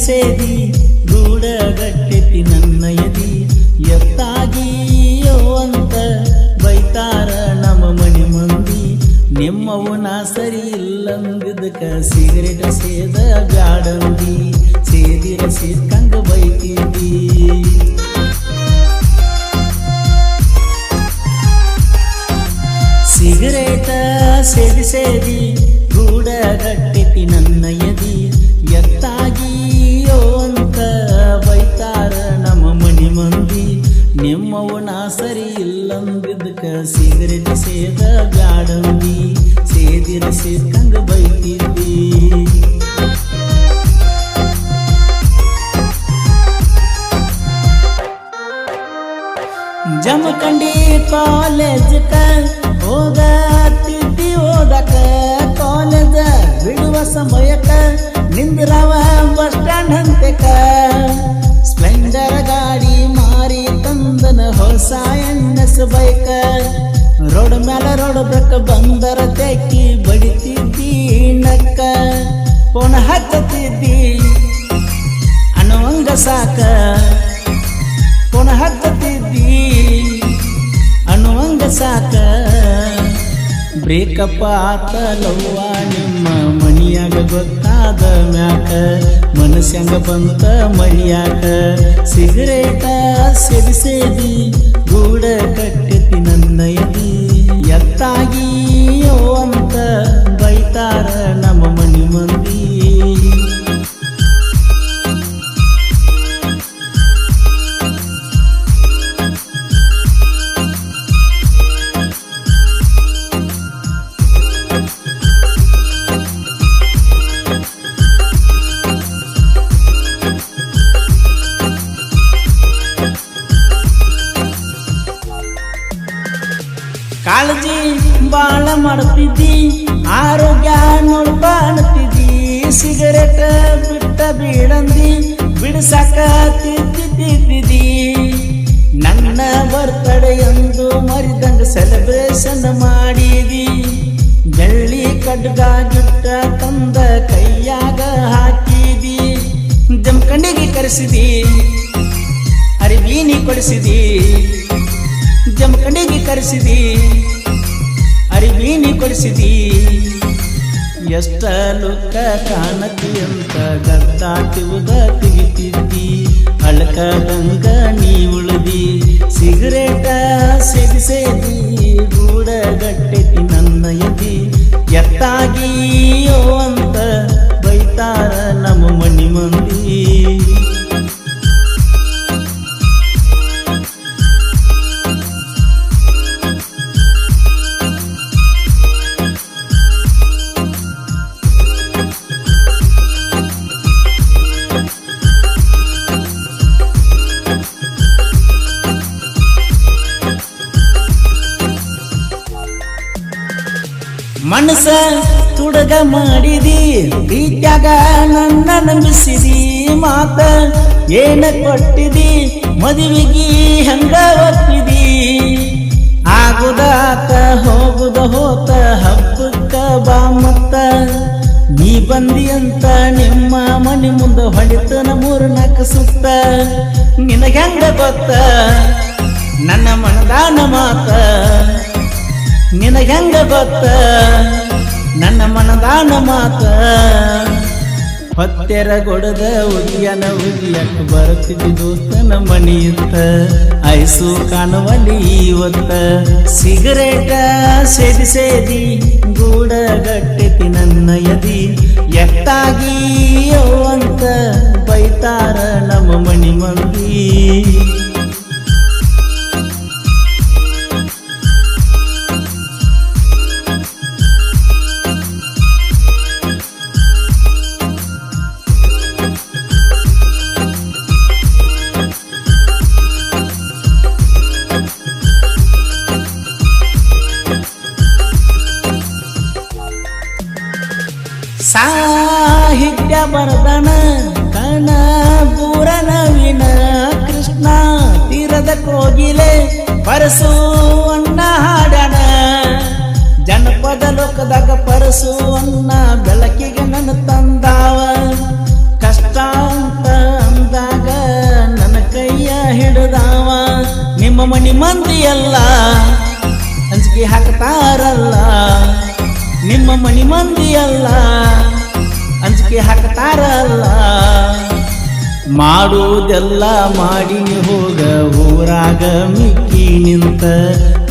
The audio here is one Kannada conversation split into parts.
ಸೇದಿ ಗೂಡಗಟ್ಟೆತಿ ನನ್ನ ಎದಿ ಎತ್ತಾಗಿಯೋ ಅಂತ ಬೈತಾರ ನಮ್ಮ ಮನೆ ಮಂದಿ ನಿಮ್ಮವು ನಾ ಸರಿ ಇಲ್ಲಂದಿದ್ದಕ ಸಿಗರೇಟ್ ಸೇದ ಬ್ಯಾಡಂದಿ ಸೇದಿರ ಸೇದ್ಕಂಗ ಬೈತಿದ್ದಿ ಸಿಗರೇಟ ಸೇದಿ ಸೇದಿ ಗೂಡಗಟ್ಟೆತಿ ನನ್ನ ಎದಿ ಎತ್ತಾಗಿಯೋ ಅಂತ ಬೈತಾರ ನಮ್ಮ ಮನೆ ಮಂದಿ ನಿಮ್ಮವು ನಾ ಸರಿ ಇಲ್ಲಂದಿದ್ದಕ ಸಿಗರೇಟ್ ಸೇದ ಬ್ಯಾಡಂದಿ ಸೇದಿರ ಸೇದ್ಕಂಗ ಬೈತಿದ್ದಿ ಜಮಖಂಡಿ ಕಾಲೇಜಕ ಹೋಗತ್ತಿದ್ದಿ ಓದಕ ಕಾಲೇಜ ಬಿಡುವ ಸಮಯಕ್ಕ ನಿಂದ್ರವ ಬಸ್ ಸ್ಟ್ಯಾಂಡ್ ಹಂತಕ ಸ್ಪ್ಲೆಂಡರ್ ಗಾಡಿ ಮಾರಿ ತಂದನ ಹೊಸ ಎನ್ಎಸ್ ಬೈಕ ರೋಡ್ ಮ್ಯಾಲ ರೋಡ್ ಬ್ರೇಕ್ ಬಂದರ ತೆಕ್ಕಿ ಬಡಿತಿದ್ದಿ ನಕ್ಕ ಫೋನ್ ಹಚ್ಚತಿದ್ದಿ ಅನ್ನುವಂಗ ಸಾಕ ಫೋನ್ ಹಚ್ಚತಿದ್ದಿ ಅನ್ನುವಂಗ ಸಾಕ ಬ್ರೇಕಪ್ ಆತ ಲವ್ವ ನಿಮ್ಮ ಮನಿಯಾಗ ಗೊತ್ತಾದ ಮ್ಯಾಕ ಮನಸ್ಸಂಗ ಬಂತ ಮರಿಯಾಕ ಸಿಗರೇಟ ಸೇದಿ ಸೇದಿ ಗೂಡ ಕಟ್ಟೆತಿ ನನ್ನ ಎದಿ ಎತ್ತಾಗಿಯೋ ಅಂತ ಬೈತಾರ ನಮ್ಮ ಮನಿ ಮಂದಿ ಕಾಳಜಿ ಬಾಳ ಮಾಡ್ತಿದ್ದಿ ಆರೋಗ್ಯ ನೋಡ್ಬಾಣ್ತಿದ್ದಿ ಸಿಗರೇಟ್ ಬಿಟ್ಟ ಬೀಡಂದಿ ಬಿಡ್ಸಾಕ ತಿದ್ದಿದ್ದಿ ನನ್ನ ಬರ್ತಡೆ ಎಂದು ಮರಿದಂಗ ಸೆಲೆಬ್ರೇಷನ್ ಮಾಡಿದಿ ಬೆಳ್ಳಿ ಕಡ್ಗ ಗಿಟ್ಟ ತಂದ ಕೈಯಾಗ ಹಾಕಿದಿ ಜಮಖಂಡಿಗೆ ಕರೆಸಿದಿ ಅರಿವೀನಿ ಕೊಡಿಸಿದಿ ಜಮಖಂಡಿಗೆ ಕರೆಸಿದಿ ಅರಿವೀನಿ ಕೊಡಿಸಿದಿ ಎಷ್ಟ ಲುಕ್ಕ ಕಾಣತಿ ಅಂತ ಗದ್ದಾಟಿವುದ ತೆಗಿತಿದ್ದಿ ಅಳಕದಂಗ ನೀ ಉಳಿದಿ ಸಿಗರೇಟ ಸೇದಿ ಸೇದಿ ಗೂಡಗಟ್ಟೆತಿ ನನ್ನ ಎದಿ ಎತ್ತಾಗಿಯೋ ಅಂತ ಬೈತಾರ ನಮ್ಮ ಮನಿ ಮಂದಿ ಮನಸ ತುಡಗ ಮಾಡಿದಿ ಪ್ರೀತ್ಯಾಗ ನನ್ನ ನಂಬಿಸಿದಿ ಮಾತ ಏನ ಕೊಟ್ಟಿದಿ ಮದುವೆಗಿ ಹಂಗ ಒಪ್ಪಿದಿ ಆಗುದಾತ ಹೋಗುದ ಹೋತ ಹಬ್ಬಕ್ಕ ಬಾ ಮತ್ತ ನೀ ಬಂದಿ ಅಂತ ನಿಮ್ಮ ಮನೆ ಮುಂದ ಹೊಡಿತನ 3-4 ಸುತ್ತ ನಿನಗ ಹೆಂಗ ಗೊತ್ತ ನನ್ನ ಮನದಾನ ಮಾತ ನಿನಗ ಹೆಂಗ ಗೊತ್ತ ನನ್ನ ಮನದಾನ ಮಾತ ಹೊತ್ತೆರ ಗೊಡದ ಉಗಿಯನ ಉಗಿಯಕ್ಕ ಬರುತ್ತಿದ್ದಿ ದೋಸ್ತನ ಮನಿಯುತ್ತ ಐಸು ಕಾಣುವಲ್ಲಿ ಇವತ್ತ ಸಿಗರೇಟ ಸೇದಿ ಸೇದಿ ಗೂಡಗಟ್ಟೆತಿ ನನ್ನ ಎದಿ ಎತ್ತಾಗಿಯೋ ಅಂತ ಬೈತಾರ ನಮ್ಮ ಮನಿ ಮಂದಿ ಸಾಹಿತ್ಯ ಬರದನ ಕಣ ಪೂರ ನವೀನ ಕೃಷ್ಣ ತೀರದ ಕೋಗಿಲೆ ಪರಸು ಅಣ್ಣ ಹಾಡಣ ಜನಪದ ಲೋಕದಾಗ ಪರಸು ಅಣ್ಣ ಬೆಳಕಿಗೆ ನನ್ನ ತಂದಾವ ಕಷ್ಟ ಅಂತ ಹಿಡ್ದಾವ ನಿಮ್ಮ ಮನಿ ಮಂದಿಯಲ್ಲ ಅಂಜಿಕೆ ಹಾಕ್ತಾರಲ್ಲ ನಿಮ್ಮ ಮನಿ ಮಂದಿಯಲ್ಲ ಅಂಜಿಕೆ ಹಾಕ್ತಾರಲ್ಲ ಮಾಡುವುದೆಲ್ಲ ಮಾಡಿನಿ ಹೋಗ ಊರಾಗ ಮಿಕ್ಕಿ ನಿಂತ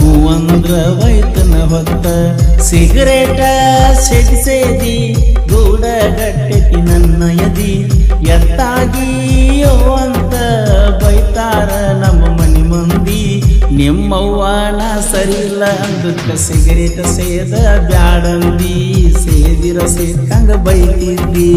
ಹೂವಂದ್ರ ವೈತನ ಹೊತ್ತ ಸಿಗರೇಟ ಸೇದಿ ಗೂಡ ಗಟ್ಟೆತಿ ನನ್ನ ಯದಿ ಎತ್ತಾಗಿಯೋ ಅಂತ ಬೈತಾರ ನಮ್ಮ ಮನಿ ಮಂದಿ ನಿಮ್ಮವ್ವನ ಸರಿಯಿಲ್ಲ ಅಂದಕ್ಕ ಸಿಗರೇಟ ಸೇದ ಬ್ಯಾಡಂದಿ ಸೇದಿರ ಸೇರ್ಕಂಗ ಬೈತಿದ್ದಿ